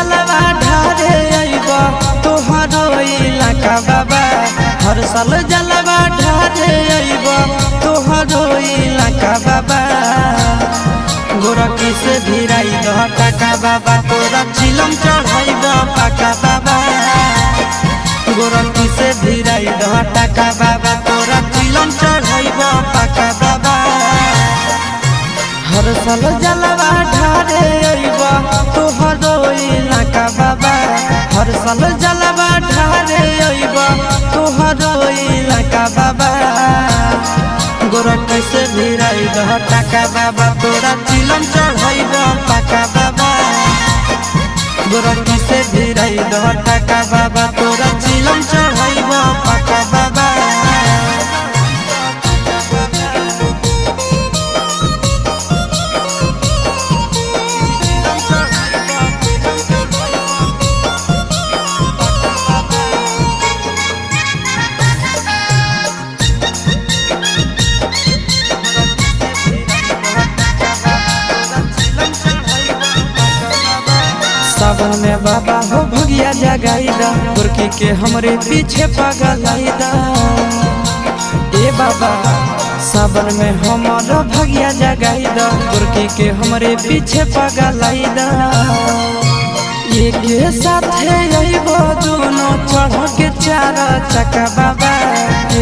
जलवा ढारे अइब तोहरो इलाका बाबा। हर साल जलवा ढारे अइब तोहरो इलाका बाबा। गोरखी से भिराई दह टाका बाबा तोरा चिलम चढ़ाइब पाका बाबा। गोरखी से भिराई दह टाका बाबा तोरा चिलम चढ़ाइब पाका बाबा। हर साल जलवा ढारे अइब तोहरो इलाका बाबा। हर साल जलवा ढारे अइब तोहरो इलाका बाबा। गोरखी से भिराई दह टाका बाबा तोरा चिलम चढ़ाइब पाका बाबा। गोरखी से भिराई दह टाका बाबा तोरा चिलम चढ़ाइब पाका बाबा। सावन में बाबा हो भगिया जगाईदा गोरखी के हमरे पीछे पगलाईदा। ए बाबा सावन में हमारा भगिया जगाईदा गोरखी के हमरे पीछे पगलाईदा। एक साथ अइबो दोनों चढ़ के चार चक्का बाबा।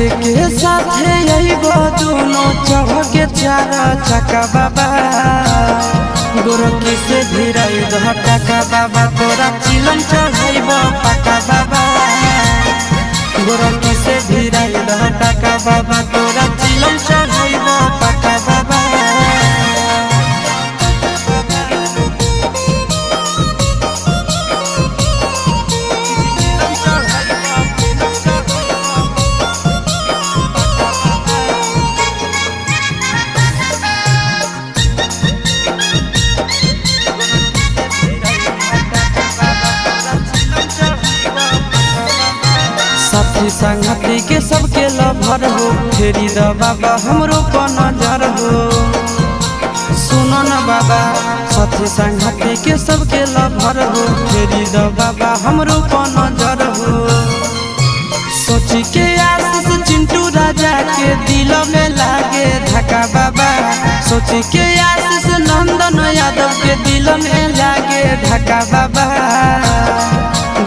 एक साथ अइबो दोनों चढ़ के चार चक्का बाबा। गोरखी से भिराई दह टाका बाबा तोरा चिलम चढ़ाइब पाका बाबा। गोरखी से भिराई दह टाका बाबा तोरा चिलम चढ़ाइब पाका बाबा। साथी संगति के सबके लभर हो फेरी द बाबा हमरो पर नजर हो। सुनो न बाबा साथी संगति के सबके लभर हो फेरी द बाबा हमरो पर नजर हो। सोची के आशीष चिंटू राजा के दिल में लागे धक्का बाबा। सोची के आशीष नंदन यादव के दिल में लागे धक्का बाबा।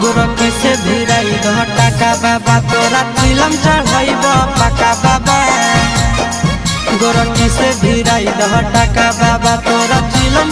गोरखी से भिराई दह टाका बाबा तोरा चिलम चढ़ाइब पाका बाबा। गोरखी से भिराई दह टाका बाबा तोरा चिलम